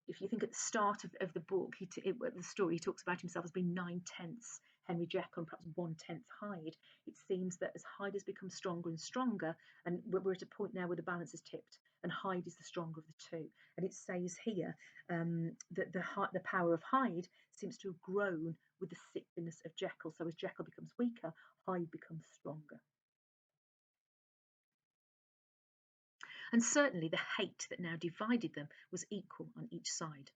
if you think at the start of the book, the story, he talks about himself as being 9/10 Henry Jekyll and perhaps 1/10 Hyde. It seems that as Hyde has become stronger and stronger, and we're at a point now where the balance is tipped, and Hyde is the stronger of the two. And it says here that the power of Hyde seems to have grown with the sickliness of Jekyll. So as Jekyll becomes weaker, Hyde becomes stronger. And certainly the hate that now divided them was equal on each side.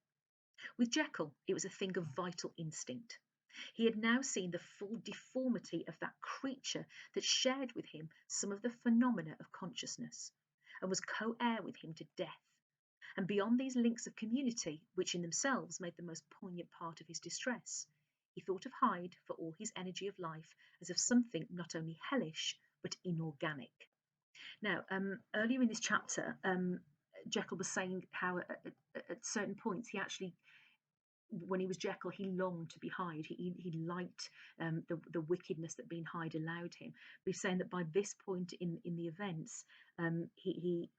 With Jekyll, it was a thing of vital instinct. He had now seen the full deformity of that creature that shared with him some of the phenomena of consciousness, and was co-heir with him to death. And beyond these links of community, which in themselves made the most poignant part of his distress, he thought of Hyde, for all his energy of life, as of something not only hellish, but inorganic. Now, earlier in this chapter, Jekyll was saying how at certain points he actually, when he was Jekyll, he longed to be Hyde. He liked the wickedness that being Hyde allowed him. But he's saying that by this point in the events, he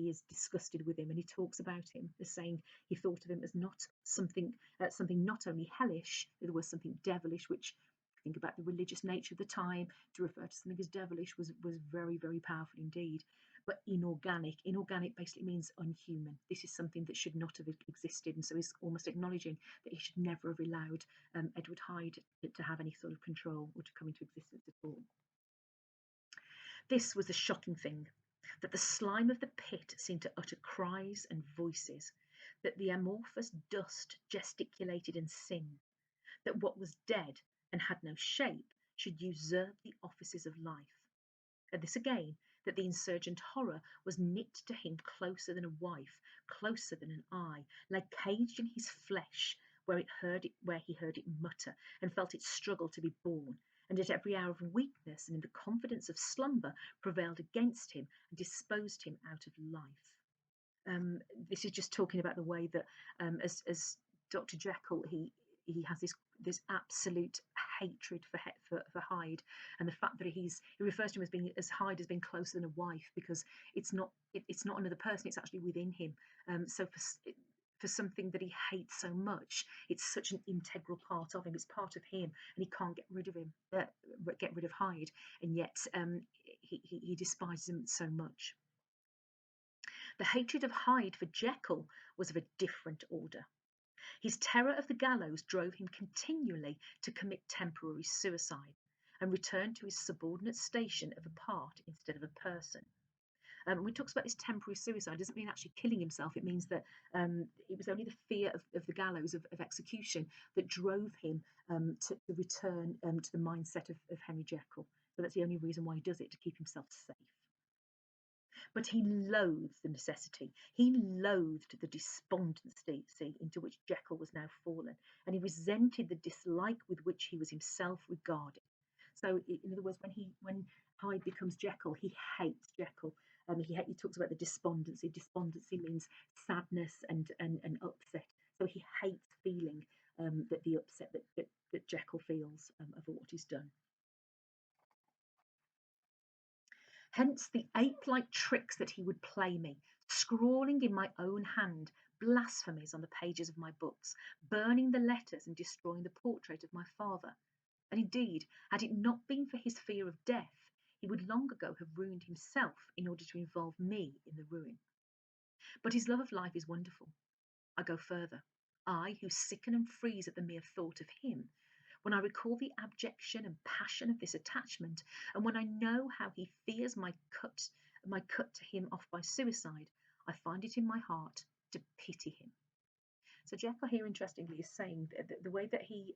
is disgusted with him, and he talks about him as saying he thought of him as not something not only hellish, there was something devilish, which, if you think about the religious nature of the time, to refer to something as devilish was very, very powerful indeed. But inorganic. Inorganic basically means unhuman. This is something that should not have existed, and so he's almost acknowledging that he should never have allowed Edward Hyde to have any sort of control or to come into existence at all. This was the shocking thing, that the slime of the pit seemed to utter cries and voices, that the amorphous dust gesticulated and sinned, that what was dead and had no shape should usurp the offices of life. And this again, that the insurgent horror was knit to him closer than a wife, closer than an eye, lay caged in his flesh, where he heard it mutter, and felt it struggle to be born, and at every hour of weakness and in the confidence of slumber prevailed against him and disposed him out of life. This is just talking about the way that, as Dr. Jekyll, he has this absolute hatred for Hyde, and the fact that he refers to him as being, as Hyde, as being closer than a wife, because it's not another person, it's actually within him. So for something that he hates so much, it's such an integral part of him. It's part of him, and he can't get rid of him, get rid of Hyde, and yet he despises him so much. The hatred of Hyde for Jekyll was of a different order. His terror of the gallows drove him continually to commit temporary suicide and return to his subordinate station of a part instead of a person. When he talks about this temporary suicide, it doesn't mean actually killing himself. It means that it was only the fear of the gallows, of execution, that drove him to return to the mindset of Henry Jekyll. So that's the only reason why he does it, to keep himself safe. But he loathed the necessity. He loathed the despondency into which Jekyll was now fallen, and he resented the dislike with which he was himself regarded. So, in other words, when Hyde becomes Jekyll, he hates Jekyll. He talks about the despondency. Despondency means sadness and upset. So he hates feeling that the upset that Jekyll feels over what he's done. Hence the ape-like tricks that he would play me, scrawling in my own hand blasphemies on the pages of my books, burning the letters and destroying the portrait of my father. And indeed, had it not been for his fear of death, he would long ago have ruined himself in order to involve me in the ruin. But his love of life is wonderful. I go further. I, who sicken and freeze at the mere thought of him, when I recall the abjection and passion of this attachment, and when I know how he fears my cut to him off by suicide, I find it in my heart to pity him. So Jekyll here, interestingly, is saying that the way that he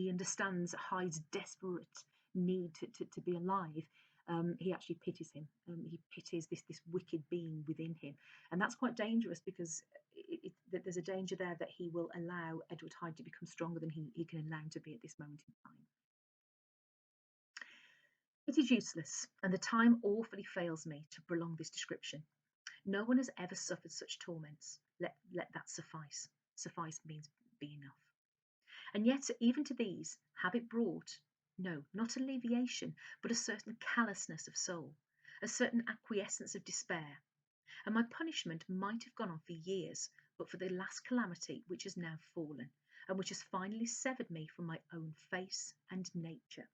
understands Hyde's desperate need to be alive, he actually pities him. He pities this wicked being within him, and that's quite dangerous, because there's a danger there that he will allow Edward Hyde to become stronger than he can allow him to be at this moment in time. It is useless, and the time awfully fails me to prolong this description. No one has ever suffered such torments. Let that suffice. Suffice means be enough. And yet, even to these, habit brought, no, not alleviation, but a certain callousness of soul, a certain acquiescence of despair. And my punishment might have gone on for years, but for the last calamity which has now fallen, and which has finally severed me from my own face and nature.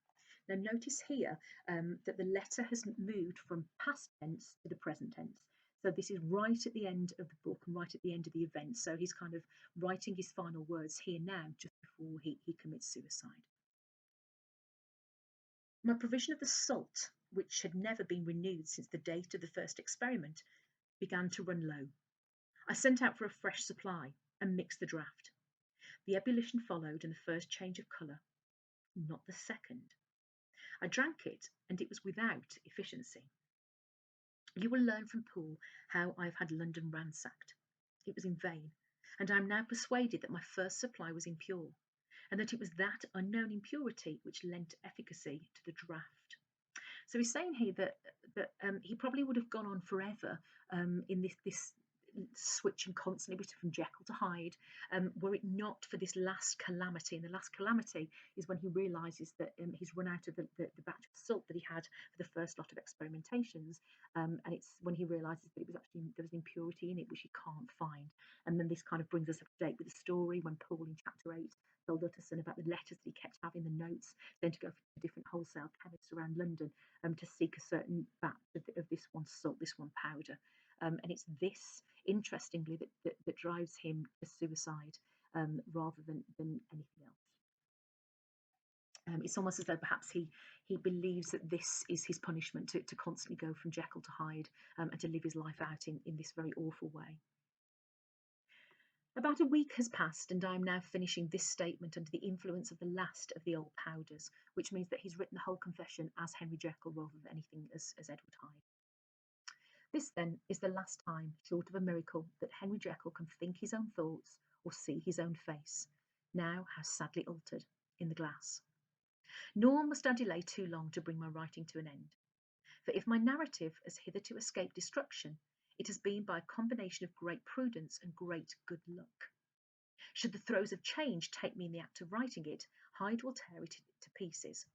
Now notice here that the letter has moved from past tense to the present tense. So this is right at the end of the book and right at the end of the event. So he's kind of writing his final words here now, just before he commits suicide. My provision of the salt, which had never been renewed since the date of the first experiment, began to run low. I sent out for a fresh supply and mixed the draught. The ebullition followed, and the first change of colour, not the second. I drank it, and it was without efficiency. You will learn from Poole how I have had London ransacked. It was in vain, and I am now persuaded that my first supply was impure, and that it was that unknown impurity which lent efficacy to the draught. So he's saying here that he probably would have gone on forever in this switching constantly from Jekyll to Hyde, were it not for this last calamity. And the last calamity is when he realises that he's run out of the batch of salt that he had for the first lot of experimentations, and it's when he realises that it was actually there was an impurity in it which he can't find. And then this kind of brings us up to date with the story when Paul in chapter 8 told Utterson about the letters that he kept having, the notes, then to go to different wholesale chemists around London to seek a certain batch of this one salt, this one powder. And it's this, interestingly, that drives him to suicide rather than anything else. It's almost as though perhaps he believes that this is his punishment to constantly go from Jekyll to Hyde and to live his life out in this very awful way. About a week has passed, and I am now finishing this statement under the influence of the last of the old powders, which means that he's written the whole confession as Henry Jekyll rather than anything as Edward Hyde. This, then, is the last time, short of a miracle, that Henry Jekyll can think his own thoughts or see his own face, now how sadly altered, in the glass. Nor must I delay too long to bring my writing to an end. For if my narrative has hitherto escaped destruction, it has been by a combination of great prudence and great good luck. Should the throes of change take me in the act of writing it, Hyde will tear it to pieces.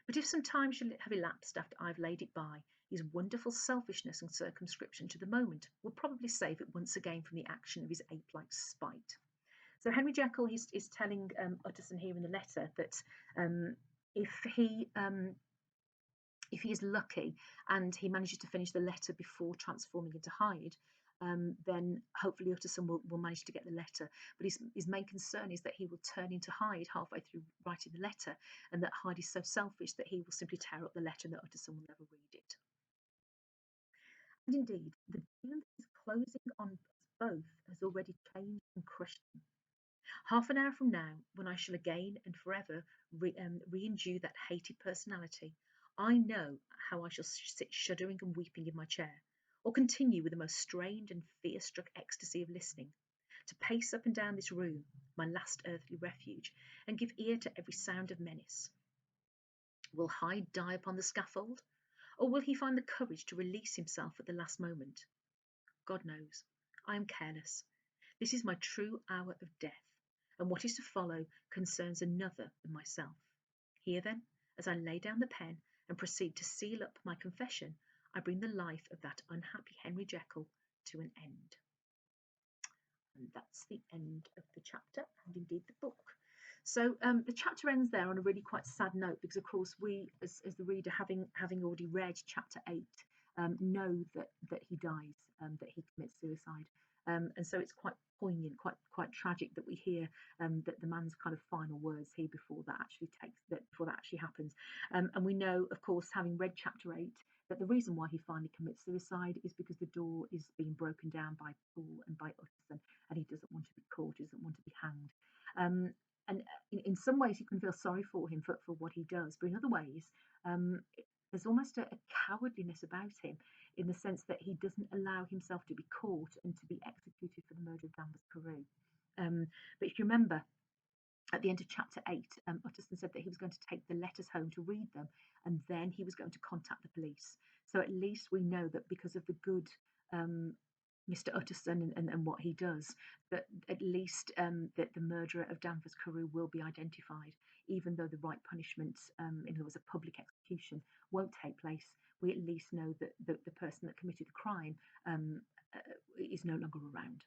But if some time shall have elapsed after I've laid it by, his wonderful selfishness and circumscription to the moment will probably save it once again from the action of his ape-like spite. So Henry Jekyll is telling Utterson here in the letter that if he is lucky and he manages to finish the letter before transforming into Hyde, then hopefully Utterson will manage to get the letter. But his main concern is that he will turn into Hyde halfway through writing the letter, and that Hyde is so selfish that he will simply tear up the letter and that Utterson will never read it. And indeed, the deal that is closing on us both has already changed and crushed him. Half an hour from now, when I shall again and forever re-endue that hated personality, I know how I shall sit shuddering and weeping in my chair, or continue with the most strained and fear-struck ecstasy of listening, to pace up and down this room, my last earthly refuge, and give ear to every sound of menace. Will Hyde die upon the scaffold, or will he find the courage to release himself at the last moment? God knows. I am careless. This is my true hour of death, and what is to follow concerns another than myself. Here, then, as I lay down the pen and proceed to seal up my confession, I bring the life of that unhappy Henry Jekyll to an end. And that's the end of the chapter and indeed the book. So the chapter ends there on a really quite sad note because, of course, we, as the reader, having already read chapter 8, know that he dies, that he commits suicide. And so it's quite poignant, quite tragic that we hear that the man's kind of final words here before that actually happens. And we know, of course, having read chapter 8, that the reason why he finally commits suicide is because the door is being broken down by Paul and by Utterson, and he doesn't want to be caught, he doesn't want to be hanged. And in some ways, you can feel sorry for him for what he does, but in other ways, there's almost a cowardliness about him, in the sense that he doesn't allow himself to be caught and to be executed for the murder of Danvers Carew. But if you remember, at the end of chapter 8, Utterson said that he was going to take the letters home to read them, and then he was going to contact the police. So at least we know that because of the good Mr. Utterson and what he does, that at least that the murderer of Danvers Carew will be identified, even though the right punishment, in other words, a public execution, won't take place. We at least know that the person that committed the crime is no longer around.